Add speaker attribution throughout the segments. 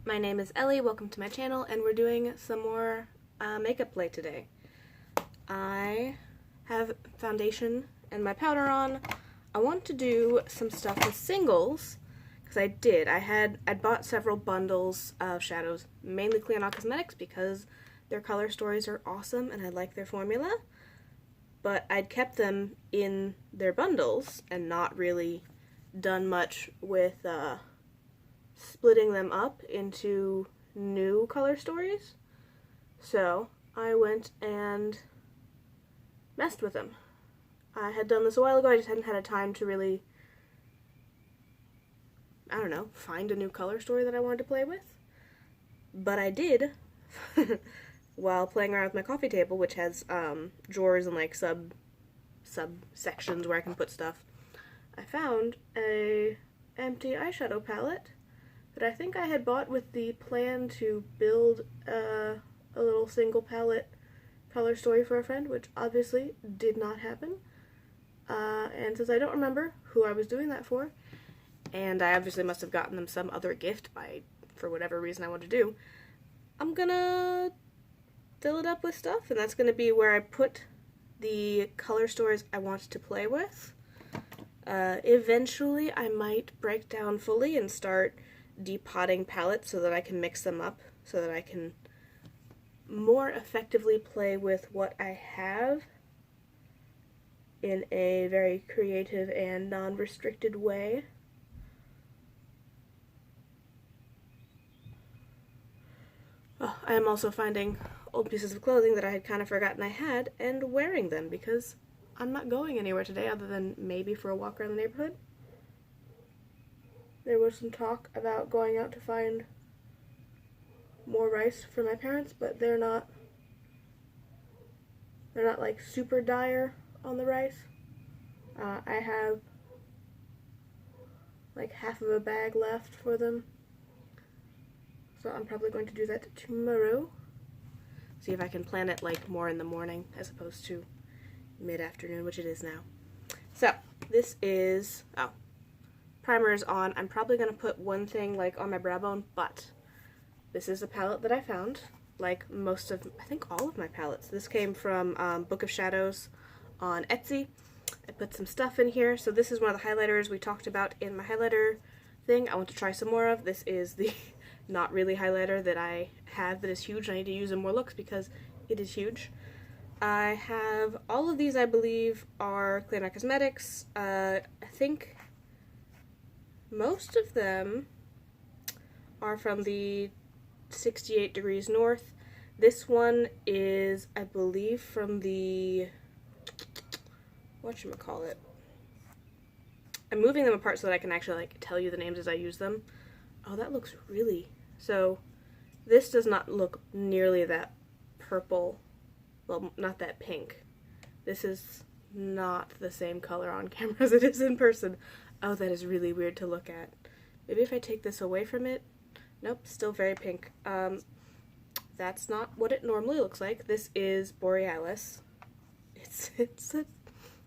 Speaker 1: My name is Ellie, welcome to my channel, and we're doing some more makeup play today. I have foundation and my powder on. I want to do some stuff with singles, because I'd bought several bundles of shadows, mainly Clionadh Cosmetics, because their color stories are awesome and I like their formula, but I'd kept them in their bundles and not really done much with splitting them up into new color stories. So I went and messed with them. I had done this a while ago, I just hadn't had a time to really, I don't know, find a new color story that I wanted to play with. But I did while playing around with my coffee table, which has drawers and like subsections where I can put stuff. I found a empty eyeshadow palette that I think I had bought with the plan to build a little single palette color story for a friend, which obviously did not happen. And since I don't remember who I was doing that for, and I obviously must have gotten them some other gift for whatever reason I want to do, I'm gonna fill it up with stuff, and that's gonna be where I put the color stories I want to play with. Eventually I might break down fully and start depotting palettes so that I can mix them up, so that I can more effectively play with what I have in a very creative and non-restricted way. Oh, I am also finding old pieces of clothing that I had kind of forgotten I had and wearing them because I'm not going anywhere today other than maybe for a walk around the neighborhood. There was some talk about going out to find more rice for my parents, but they're not like super dire on the rice. I have like half of a bag left for them, so I'm probably going to do that tomorrow. See if I can plan it like more in the morning as opposed to mid-afternoon, which it is now. So this is, primer is on. I'm probably going to put one thing like on my brow bone, but this is a palette that I found, like most of, I think all of my palettes. This came from Book of Shadows on Etsy. I put some stuff in here. So this is one of the highlighters we talked about in my highlighter thing. I want to try some more of. This is the not really highlighter that I have that is huge. I need to use in more looks because it is huge. I have all of these, I believe, are Clionadh Cosmetics. I think most of them are from the 68 Degrees North. This one is, I believe, from the, whatchamacallit. I'm moving them apart so that I can actually like tell you the names as I use them. Oh, that looks really, so this does not look nearly that purple, well, not that pink. This is not the same color on camera as it is in person. Oh, that is really weird to look at. Maybe if I take this away from it. Nope, still very pink. That's not what it normally looks like. This is Borealis. It's a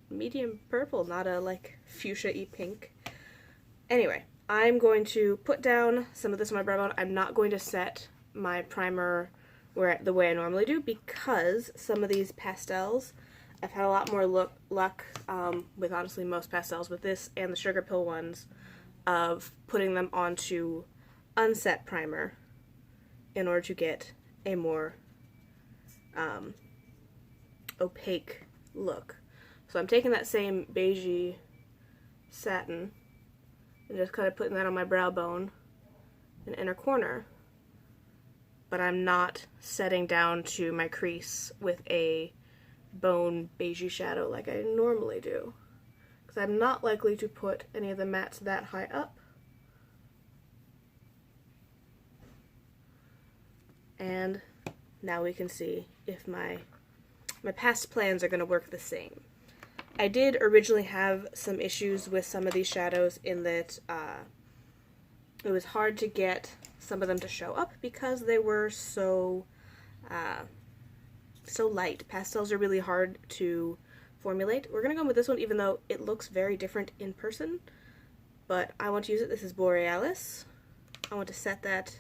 Speaker 1: medium purple, not a like fuchsia-y pink. Anyway, I'm going to put down some of this on my brow bone. I'm not going to set my primer the way I normally do because some of these pastels, I've had a lot more luck with honestly most pastels, with this and the Sugar Pill ones, of putting them onto unset primer in order to get a more opaque look. So I'm taking that same beigey satin and just kind of putting that on my brow bone and inner corner, but I'm not setting down to my crease with a bone beigey shadow like I normally do, because I'm not likely to put any of the mattes that high up. And now we can see if my past plans are going to work the same. I did originally have some issues with some of these shadows in that it was hard to get some of them to show up because they were so light. Pastels are really hard to formulate. We're going to go with this one even though it looks very different in person, but I want to use it. This is Borealis. I want to set that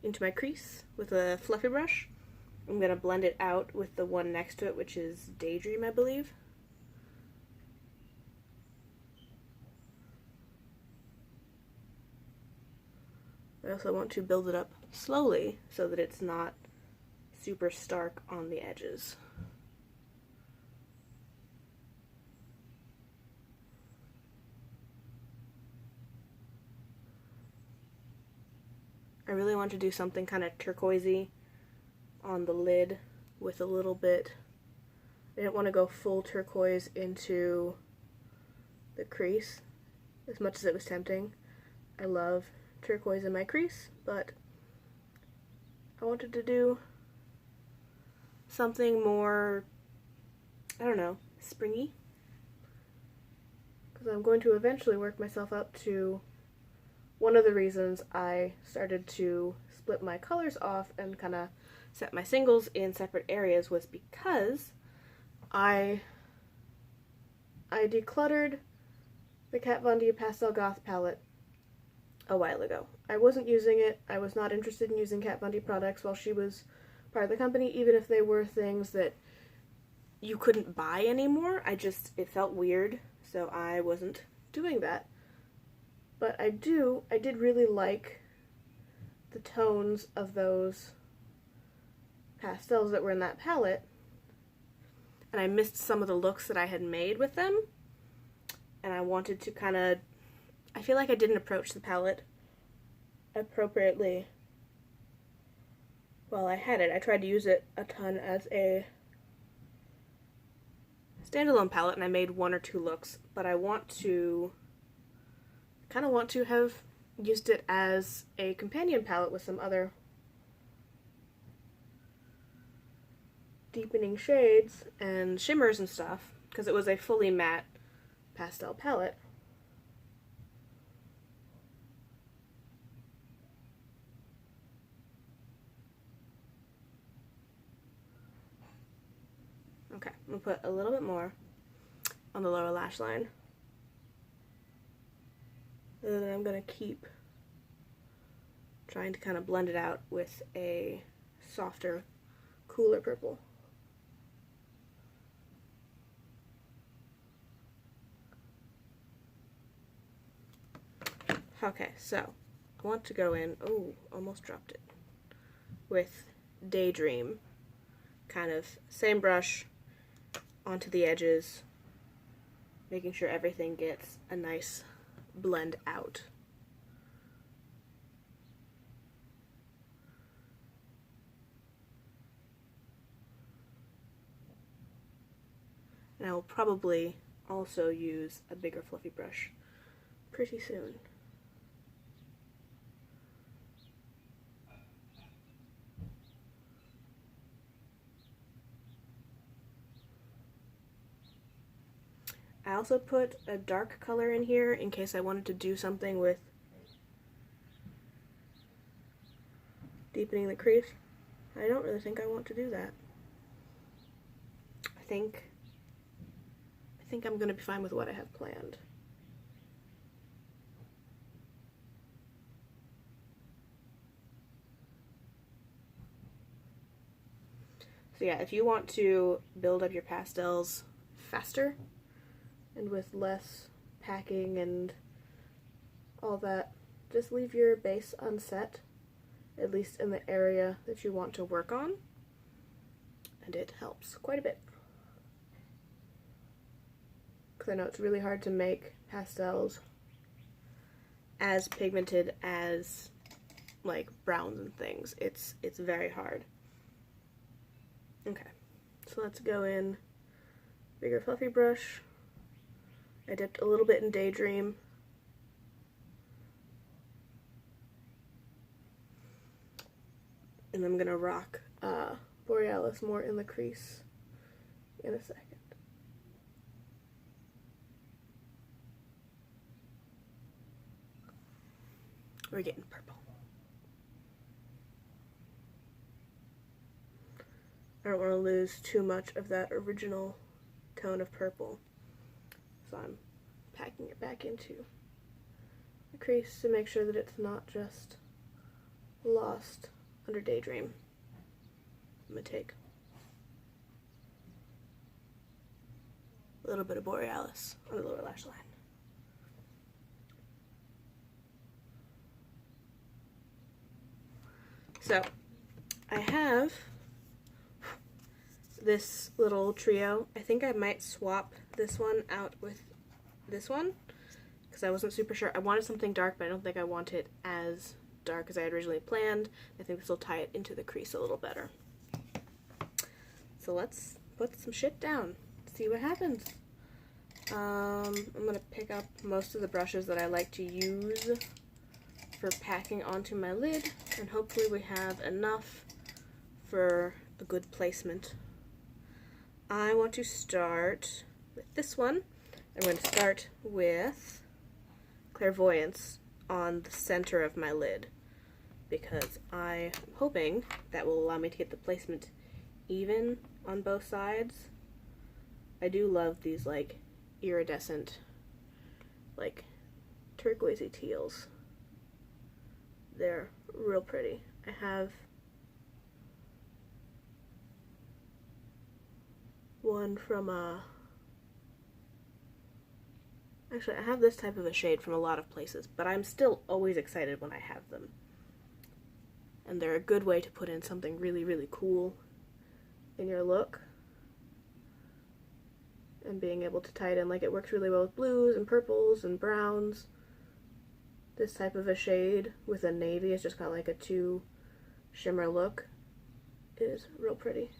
Speaker 1: into my crease with a fluffy brush. I'm going to blend it out with the one next to it, which is Daydream, I believe. I also want to build it up slowly so that it's not super stark on the edges. I really want to do something kind of turquoisey on the lid with a little bit. I didn't want to go full turquoise into the crease as much as it was tempting. I love turquoise in my crease, but I wanted to do something more, I don't know, springy. Because I'm going to eventually work myself up to one of the reasons I started to split my colors off and kind of set my singles in separate areas was because I decluttered the Kat Von D Pastel Goth palette a while ago. I wasn't using it. I was not interested in using Kat Von D products while she was part of the company, even if they were things that you couldn't buy anymore. It felt weird, so I wasn't doing that. But I did really like the tones of those pastels that were in that palette, and I missed some of the looks that I had made with them, and I wanted to kind of, I feel like I didn't approach the palette appropriately while I had it. I tried to use it a ton as a standalone palette, and I made one or two looks, but I kind of want to have used it as a companion palette with some other deepening shades and shimmers and stuff, because it was a fully matte pastel palette. Okay, I'm going to put a little bit more on the lower lash line. And then I'm going to keep trying to kind of blend it out with a softer, cooler purple. Okay, so I want to go in, oh, almost dropped it, with Daydream. Kind of same brush onto the edges, making sure everything gets a nice blend out. And I will probably also use a bigger fluffy brush pretty soon. I also put a dark color in here in case I wanted to do something with deepening the crease. I don't really think I want to do that. I think I'm going to be fine with what I have planned. So yeah, if you want to build up your pastels faster and with less packing and all that, just leave your base unset, at least in the area that you want to work on, and it helps quite a bit. Because I know it's really hard to make pastels as pigmented as like browns and things. It's very hard. Okay, so let's go in bigger fluffy brush. I dipped a little bit in Daydream. And I'm gonna rock Borealis more in the crease in a second. We're getting purple. I don't want to lose too much of that original tone of purple, so I'm packing it back into the crease to make sure that it's not just Lost under Daydream. I'm going to take a little bit of Borealis on the lower lash line. So, I have this little trio. I think I might swap this one out with this one because I wasn't super sure. I wanted something dark, but I don't think I want it as dark as I had originally planned. I think this will tie it into the crease a little better. So let's put some shit down, see what happens. I'm going to pick up most of the brushes that I like to use for packing onto my lid, and hopefully we have enough for a good placement. I want to start with this one. I'm going to start with Clairvoyance on the center of my lid because I'm hoping that will allow me to get the placement even on both sides. I do love these like iridescent, like turquoisey teals. They're real pretty. I have one from actually I have this type of a shade from a lot of places, but I'm still always excited when I have them. And they're a good way to put in something really, really cool in your look. And being able to tie it in, like, it works really well with blues and purples and browns. This type of a shade with a navy is just kind of like a 2 shimmer look. It is real pretty.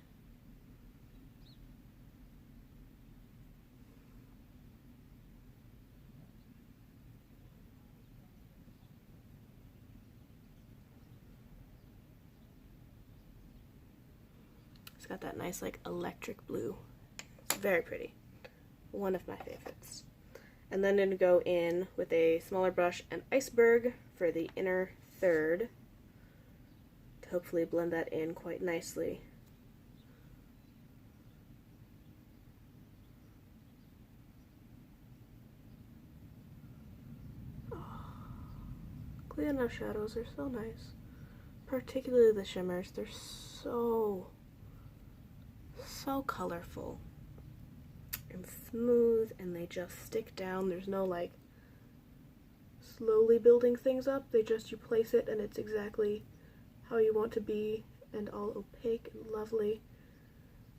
Speaker 1: It's got that nice like electric blue. It's very pretty. One of my favorites. And then I'm going to go in with a smaller brush and Iceberg for the inner third to hopefully blend that in quite nicely. Oh, Clionadh shadows are so nice. Particularly the shimmers. They're so colorful and smooth, and they just stick down. There's no like slowly building things up. They just, you place it and it's exactly how you want to be and all opaque and lovely.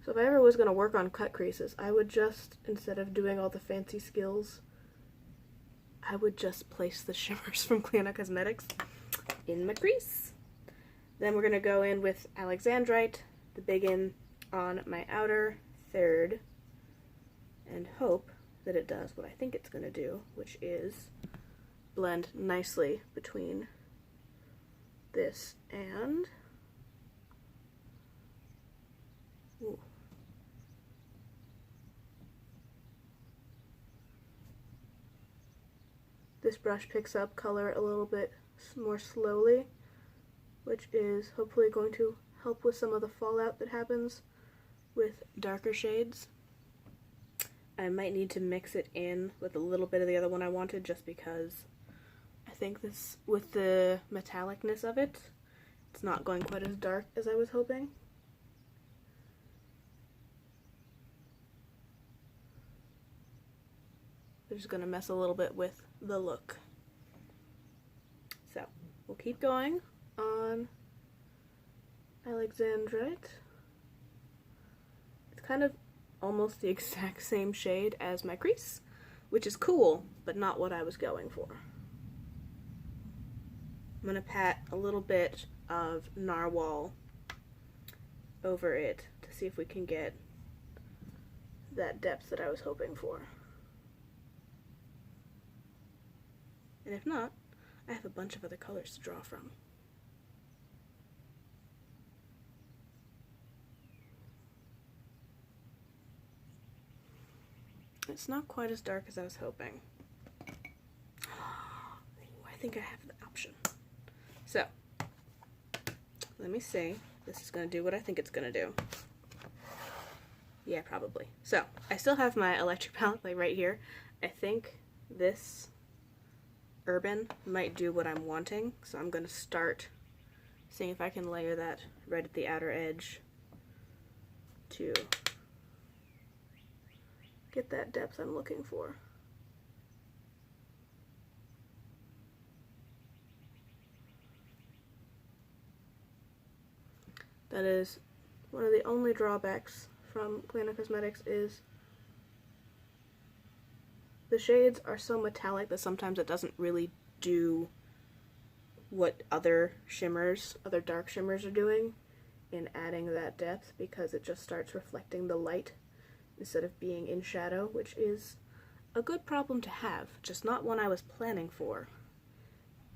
Speaker 1: So if I ever was going to work on cut creases, I would just, instead of doing all the fancy skills, I would just place the shimmers from Clionadh Cosmetics in my crease. Then we're going to go in with Alexandrite, the Biggin, on my outer third and hope that it does what I think it's going to do, which is blend nicely between this and ooh. This brush picks up color a little bit more slowly, which is hopefully going to help with some of the fallout that happens with darker shades. I might need to mix it in with a little bit of the other one I wanted, just because I think this, with the metallicness of it, it's not going quite as dark as I was hoping. I'm just going to mess a little bit with the look. So, we'll keep going on Alexandrite. It's kind of almost the exact same shade as my crease, which is cool, but not what I was going for. I'm going to pat a little bit of Narwhal over it to see if we can get that depth that I was hoping for. And if not, I have a bunch of other colors to draw from. It's not quite as dark as I was hoping. I think I have the option. So, let me see. This is going to do what I think it's going to do. Yeah, probably. So, I still have my electric palette like right here. I think this Urban might do what I'm wanting, so I'm going to start seeing if I can layer that right at the outer edge to get that depth I'm looking for. That is one of the only drawbacks from Clionadh Cosmetics, is the shades are so metallic that sometimes it doesn't really do what other dark shimmers are doing in adding that depth, because it just starts reflecting the light instead of being in shadow, which is a good problem to have, just not one I was planning for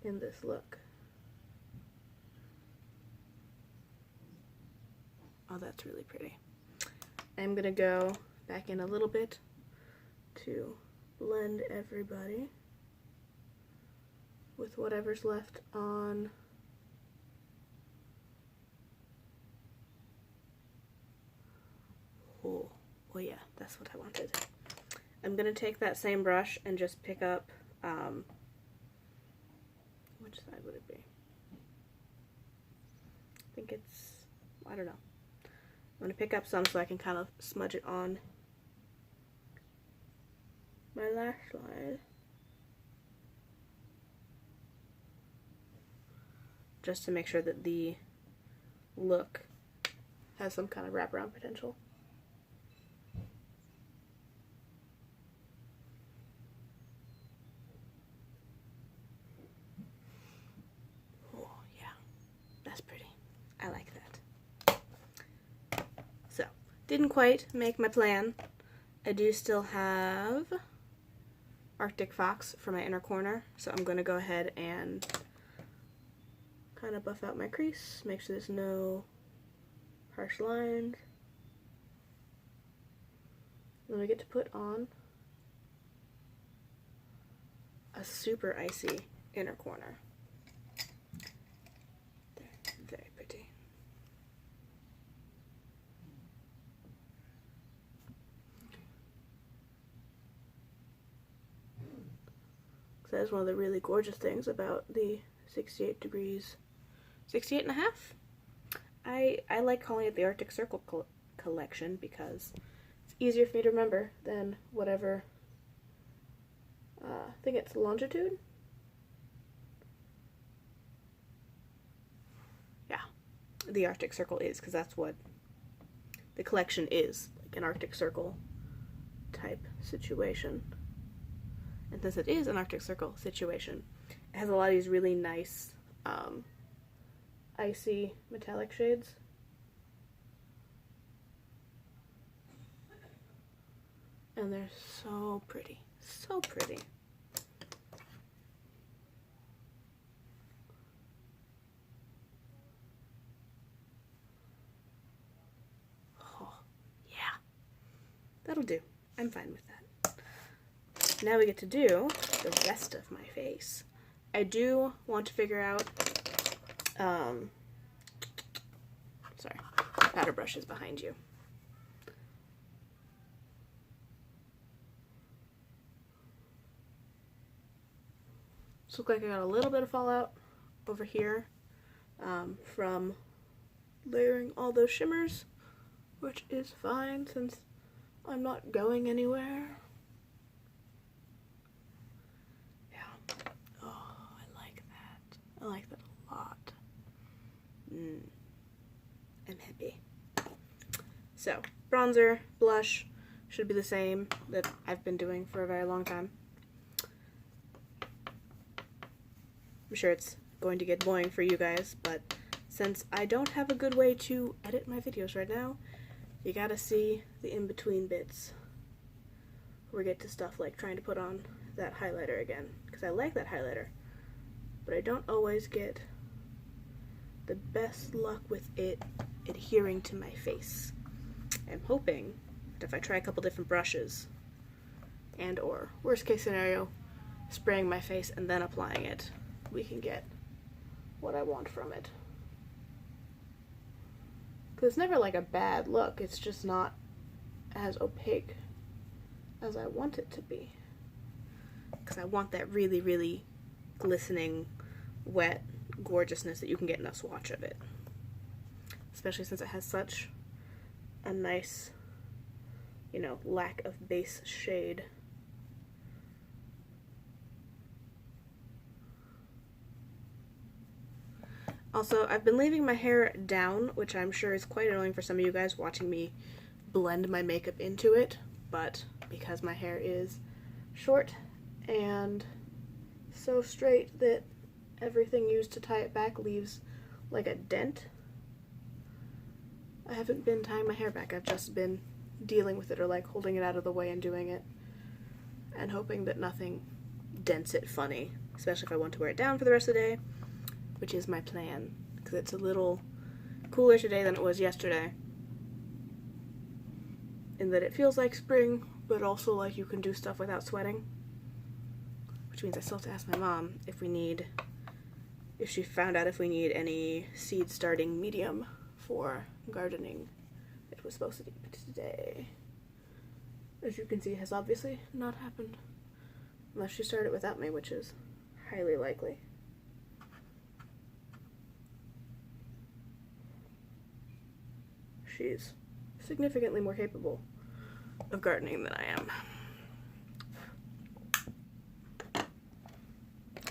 Speaker 1: in this look. Oh, that's really pretty. I'm gonna go back in a little bit to blend everybody with whatever's left on oh yeah, that's what I wanted. I'm gonna take that same brush and just pick up which side would it be? I think it's, I don't know. I'm going to pick up some so I can kind of smudge it on my lash line. Just to make sure that the look has some kind of wraparound potential. Oh yeah, that's pretty. I like that. So, didn't quite make my plan. I do still have Arctic Fox for my inner corner, so I'm going to go ahead and kind of buff out my crease, make sure there's no harsh lines. Then we get to put on a super icy inner corner. There, very pretty. So that's one of the really gorgeous things about the 68 degrees, 68 and a half. I like calling it the Arctic Circle collection because it's easier for me to remember than whatever, I think it's longitude? Yeah, the Arctic Circle is, because that's what the collection is, like an Arctic Circle type situation. And since it is an Arctic Circle situation, it has a lot of these really nice icy metallic shades. And they're so pretty, so pretty. Oh, yeah. That'll do. I'm fine with that. Now we get to do the rest of my face. I do want to figure out, sorry, powder brush is behind you. This looks like I got a little bit of fallout over here from layering all those shimmers, which is fine since I'm not going anywhere. Yeah. Oh, I like that. I like that a lot. I'm happy. So, bronzer, blush should be the same that I've been doing for a very long time. I'm sure it's going to get boring for you guys, but since I don't have a good way to edit my videos right now, you gotta see the in-between bits where we get to stuff like trying to put on that highlighter again, because I like that highlighter, but I don't always get the best luck with it adhering to my face. I'm hoping that if I try a couple different brushes, and or, worst case scenario, spraying my face and then applying it, we can get what I want from it. Because it's never like a bad look, it's just not as opaque as I want it to be. Because I want that really, really glistening, wet, gorgeousness that you can get in a swatch of it. Especially since it has such a nice, you know, lack of base shade. Also, I've been leaving my hair down, which I'm sure is quite annoying for some of you guys watching me blend my makeup into it, but because my hair is short and so straight that everything used to tie it back leaves like a dent, I haven't been tying my hair back. I've just been dealing with it or like holding it out of the way and doing it and hoping that nothing dents it funny, especially if I want to wear it down for the rest of the day, which is my plan, because it's a little cooler today than it was yesterday, in that it feels like spring, but also like you can do stuff without sweating, which means I still have to ask my mom if she found out if we need any seed starting medium for gardening. It was supposed to be today. As you can see, it has obviously not happened, unless she started without me, which is highly likely. She's significantly more capable of gardening than I am. Oh,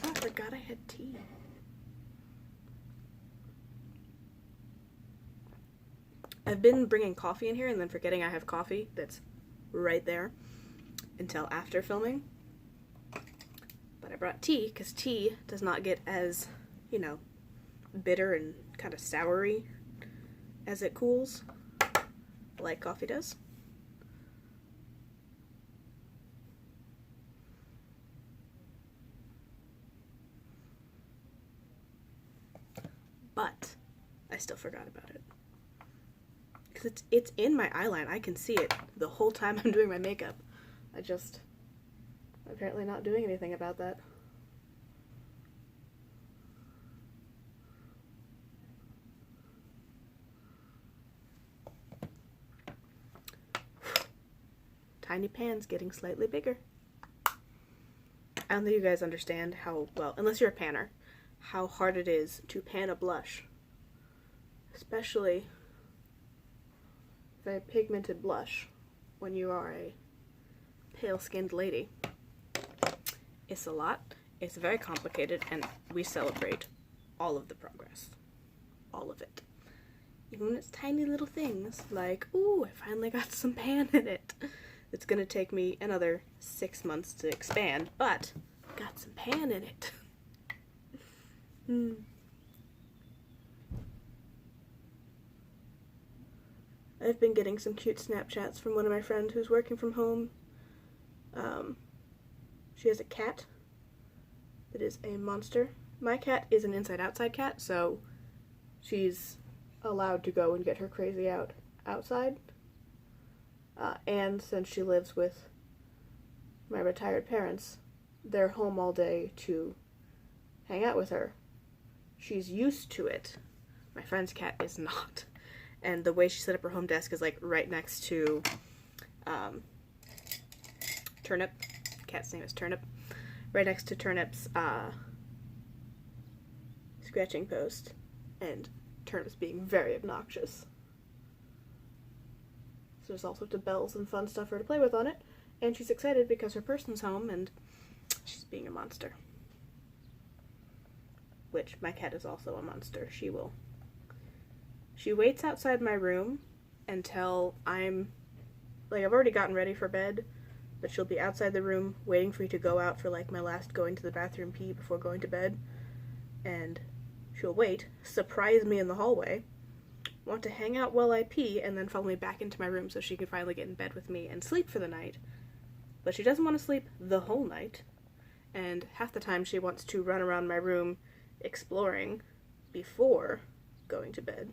Speaker 1: I forgot I had tea. I've been bringing coffee in here and then forgetting I have coffee that's right there until after filming. But I brought tea because tea does not get as, you know, bitter and kind of soury as it cools, like coffee does. But I still forgot about it. Because it's in my eyeline. I can see it the whole time I'm doing my makeup. I just apparently not doing anything about that. Tiny pan's getting slightly bigger. I don't think you guys understand how, well, unless you're a panner, how hard it is to pan a blush. Especially very pigmented blush when you are a pale-skinned lady. It's a lot, it's very complicated, and we celebrate all of the progress. All of it. Even when it's tiny little things, like, ooh, I finally got some pan in it. It's gonna take me another 6 months to expand, but got some pan in it. I've been getting some cute Snapchats from one of my friends who's working from home. She has a cat that is a monster. My cat is an inside-outside cat, so she's allowed to go and get her crazy out outside. And since she lives with my retired parents, they're home all day to hang out with her. She's used to it. My friend's cat is not. And the way she set up her home desk is like right next to Turnip. Cat's name is Turnip. Right next to Turnip's scratching post. And Turnip's being very obnoxious. So there's all sorts of bells and fun stuff for her to play with on it. And she's excited because her person's home and she's being a monster. Which, my cat is also a monster. She waits outside my room until I'm, like, I've already gotten ready for bed, but she'll be outside the room waiting for me to go out for, like, my last going to the bathroom pee before going to bed. And she'll wait, surprise me in the hallway, want to hang out while I pee, and then follow me back into my room so she can finally get in bed with me and sleep for the night. But she doesn't want to sleep the whole night, and half the time she wants to run around my room exploring before going to bed.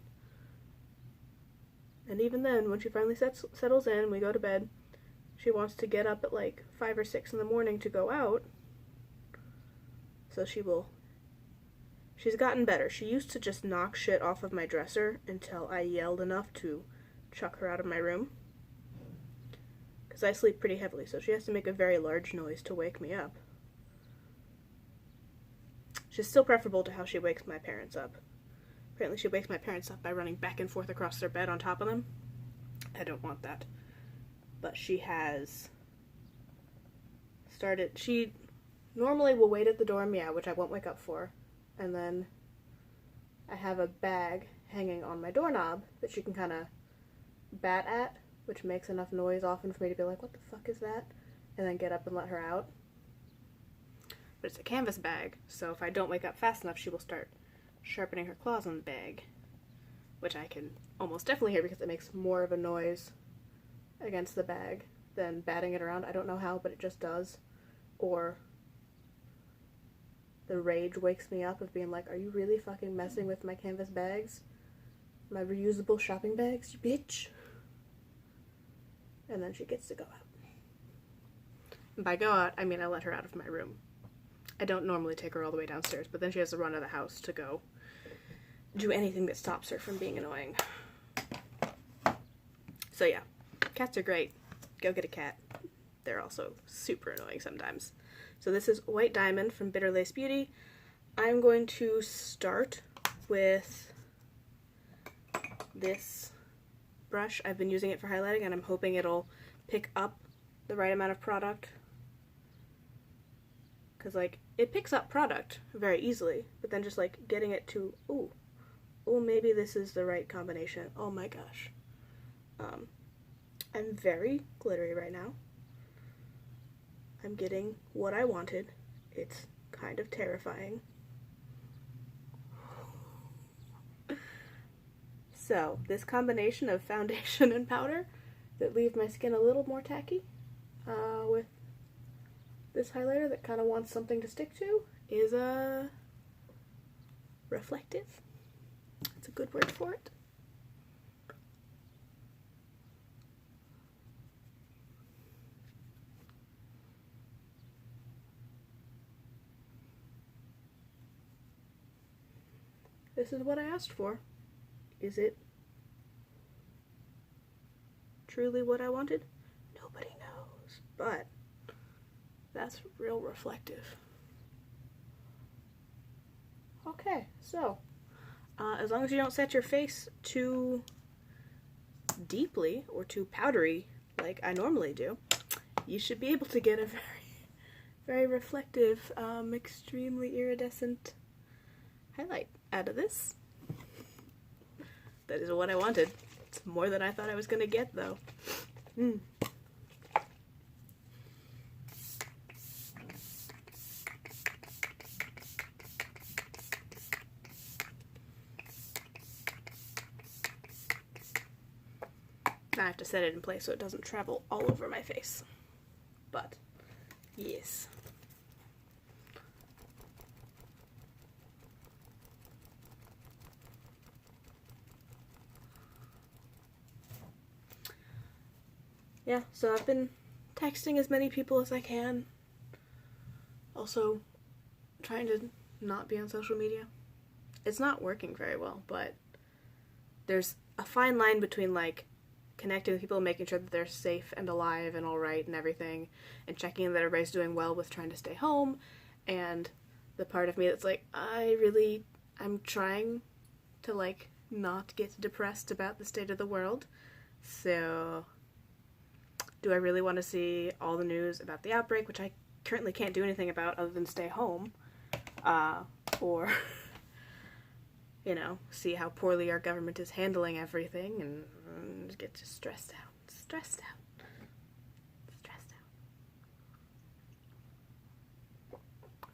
Speaker 1: And even then, when she finally settles in, we go to bed, she wants to get up at like 5 or 6 in the morning to go out. So she's gotten better. She used to just knock shit off of my dresser until I yelled enough to chuck her out of my room. Because I sleep pretty heavily, so she has to make a very large noise to wake me up. which is still preferable to how she wakes my parents up. Apparently she wakes my parents up by running back and forth across their bed on top of them. I don't want that. But she has started, she normally will wait at the door and meow, which I won't wake up for, and then I have a bag hanging on my doorknob that she can kind of bat at, which makes enough noise often for me to be like, what the fuck is that? And then get up and let her out. But it's a canvas bag, so if I don't wake up fast enough, she will start sharpening her claws on the bag, which I can almost definitely hear because it makes more of a noise against the bag than batting it around. I don't know how, but it just does. Or the rage wakes me up of being like, are you really fucking messing with my canvas bags? My reusable shopping bags, you bitch? And then she gets to go out. And by go out, I mean I let her out of my room. I don't normally take her all the way downstairs, but then she has to run to the house to go do anything that stops her from being annoying. So yeah, cats are great. Go get a cat. They're also super annoying sometimes. So this is White Diamond from Bitter Lace Beauty. I'm going to start with this brush. I've been using it for highlighting and I'm hoping it'll pick up the right amount of product. Because like, it picks up product very easily, but then just like getting it to, ooh, maybe this is the right combination. Oh my gosh. I'm very glittery right now. I'm getting what I wanted. It's kind of terrifying. So, this combination of foundation and powder that leave my skin a little more tacky, with this highlighter that kind of wants something to stick to, is reflective. That's a good word for it. This is what I asked for. Is it truly what I wanted? Nobody knows, but that's real reflective. Okay, so as long as you don't set your face too deeply or too powdery like I normally do, you should be able to get a very reflective, extremely iridescent highlight out of this. That is what I wanted. It's more than I thought I was gonna get, though. Now I have to set it in place so it doesn't travel all over my face. But, yes. Yeah, so I've been texting as many people as I can. Also, trying to not be on social media. It's not working very well, but there's a fine line between, like, connecting with people and making sure that they're safe and alive and alright and everything, and checking that everybody's doing well with trying to stay home, and the part of me that's like, I'm trying to, like, not get depressed about the state of the world, so do I really want to see all the news about the outbreak, which I currently can't do anything about other than stay home, or, you know, see how poorly our government is handling everything, and get just stressed out.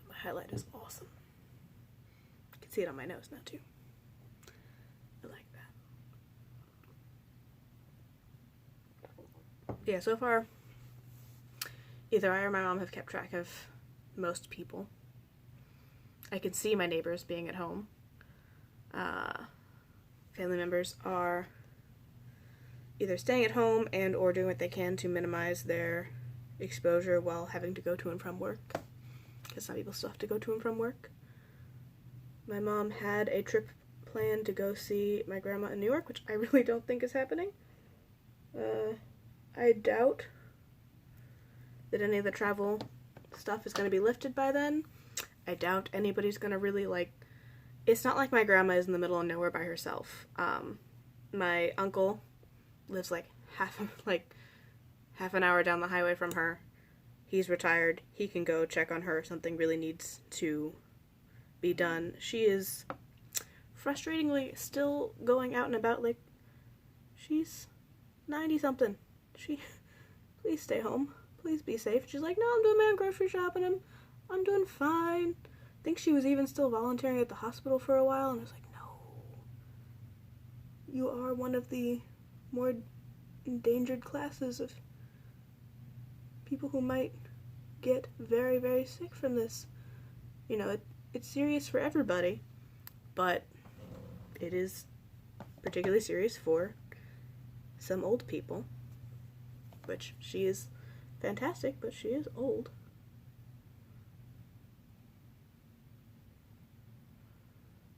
Speaker 1: My highlight is awesome. You can see it on my nose now, too. I like that. Yeah, so far, either I or my mom have kept track of most people. I can see my neighbors being at home. Family members are either staying at home and or doing what they can to minimize their exposure while having to go to and from work, because some people still have to go to and from work. My mom had a trip planned to go see my grandma in New York, which I really don't think is happening. I doubt that any of the travel stuff is going to be lifted by then. I doubt anybody's gonna really, like, it's not like my grandma is in the middle of nowhere by herself. My uncle lives like half an hour down the highway from her. He's retired. He can go check on her if something really needs to be done. She is frustratingly still going out and about. Like, she's 90 something. Please stay home. Please be safe. She's like, no, I'm doing my own grocery shopping. I'm doing fine. I think she was even still volunteering at the hospital for a while, and I was like, no. You are one of the more endangered classes of people who might get very, very sick from this. You know, it's serious for everybody, but it is particularly serious for some old people, which she is fantastic, but she is old.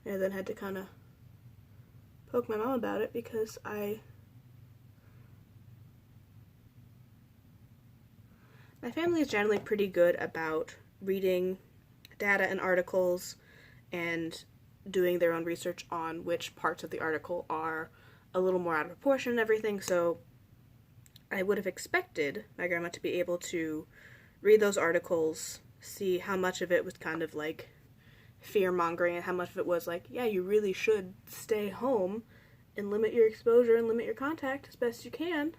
Speaker 1: And I then had to kind of poke my mom about it because my family is generally pretty good about reading data and articles and doing their own research on which parts of the article are a little more out of proportion and everything, so I would have expected my grandma to be able to read those articles, see how much of it was kind of like fear-mongering and how much of it was like, yeah, you really should stay home and limit your exposure and limit your contact as best you can.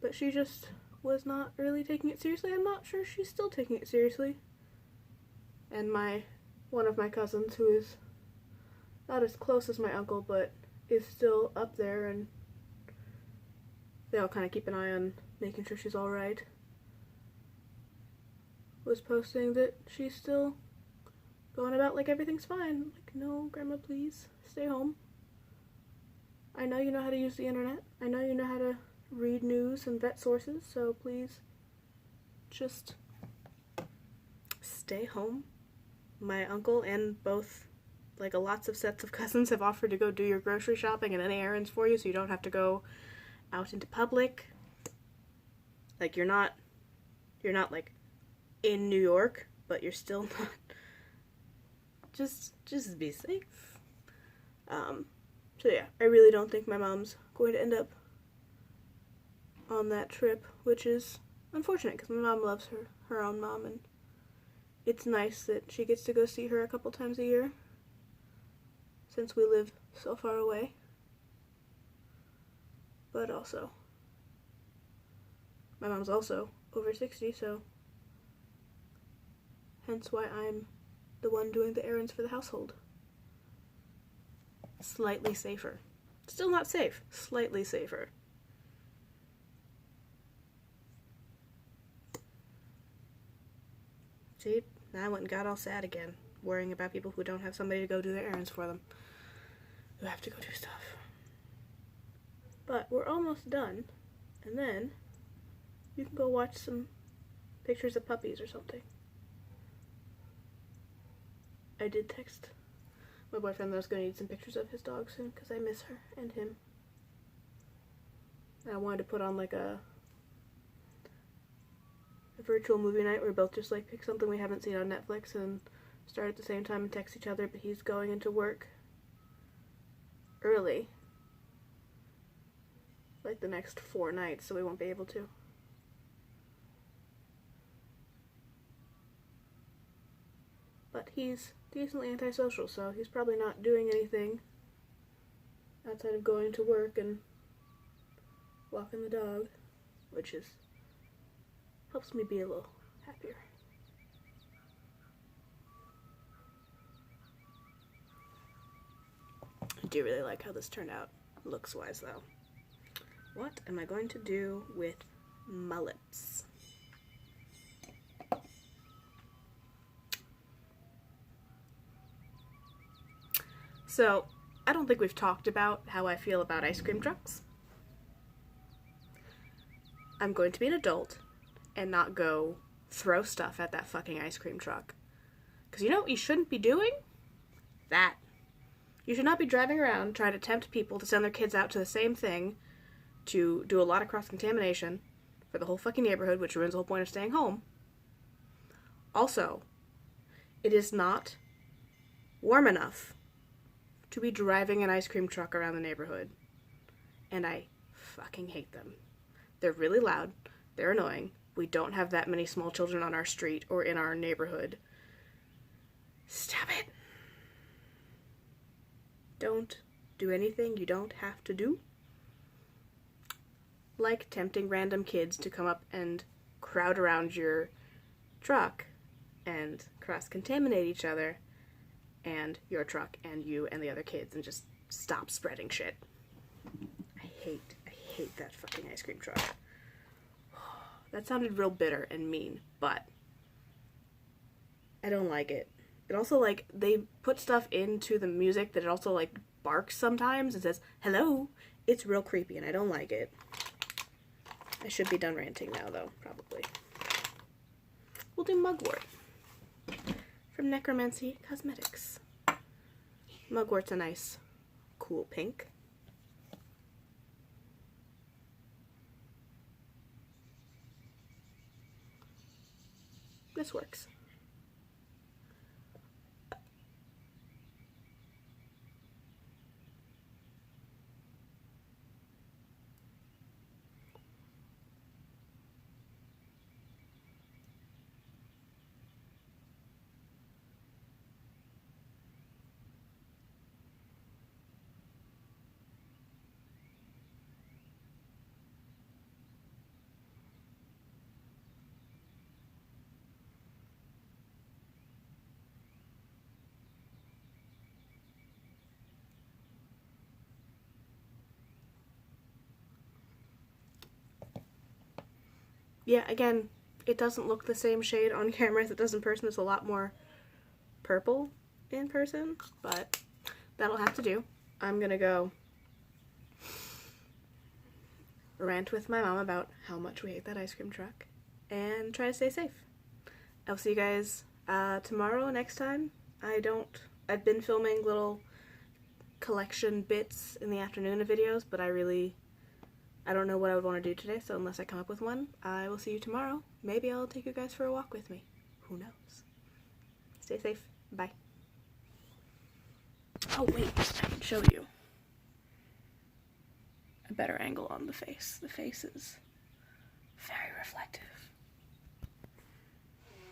Speaker 1: But she just was not really taking it seriously. I'm not sure she's still taking it seriously. And one of my cousins, who is not as close as my uncle, but is still up there, and they all kind of keep an eye on making sure she's alright, was posting that she's still going about like everything's fine. Like, no, Grandma, please stay home. I know you know how to use the internet. I know you know how to read news and vet sources, so please just stay home. My uncle and both, like, lots of sets of cousins have offered to go do your grocery shopping and any errands for you so you don't have to go out into public. Like, you're not like in New York, but you're still not. Just be safe. So yeah, I really don't think my mom's going to end up on that trip, which is unfortunate because my mom loves her own mom, and it's nice that she gets to go see her a couple times a year since we live so far away. But also, my mom's also over 60, so hence why I'm the one doing the errands for the household. Slightly safer. Still not safe. Slightly safer. See, now I went and got all sad again, worrying about people who don't have somebody to go do their errands for them, who have to go do stuff. But we're almost done, and then you can go watch some pictures of puppies or something. I did text my boyfriend that I was going to need some pictures of his dog soon because I miss her and him. And I wanted to put on like a virtual movie night where we both just like pick something we haven't seen on Netflix and start at the same time and text each other, but he's going into work early, like the next 4 nights, so we won't be able to. But he's decently antisocial, so he's probably not doing anything outside of going to work and walking the dog, which helps me be a little happier. I do really like how this turned out, looks-wise, though. What am I going to do with my lips? So, I don't think we've talked about how I feel about ice cream trucks. I'm going to be an adult and not go throw stuff at that fucking ice cream truck. Because you know what you shouldn't be doing? That. You should not be driving around trying to tempt people to send their kids out to the same thing to do a lot of cross-contamination for the whole fucking neighborhood, which ruins the whole point of staying home. Also, It is not warm enough to be driving an ice cream truck around the neighborhood. And I fucking hate them. They're really loud. They're annoying. We don't have that many small children on our street or in our neighborhood. Stop it. Don't do anything you don't have to do. Like tempting random kids to come up and crowd around your truck and cross-contaminate each other and your truck and you and the other kids and just stop spreading shit. I hate that fucking ice cream truck. That sounded real bitter and mean, but I don't like it. It also, like, they put stuff into the music that it also, like, barks sometimes and says, hello. It's real creepy and I don't like it. I should be done ranting now, though, probably. We'll do Mugwort from Necromancy Cosmetics. Mugwort's a nice, cool pink. This works. Yeah, again, it doesn't look the same shade on camera as it does in person. It's a lot more purple in person, but that'll have to do. I'm gonna go rant with my mom about how much we hate that ice cream truck and try to stay safe. I'll see you guys tomorrow, next time. I've been filming little collection bits in the afternoon of videos, but I don't know what I would want to do today, so unless I come up with one, I will see you tomorrow. Maybe I'll take you guys for a walk with me. Who knows? Stay safe. Bye. Oh wait, I can show you a better angle on the face. The face is very reflective.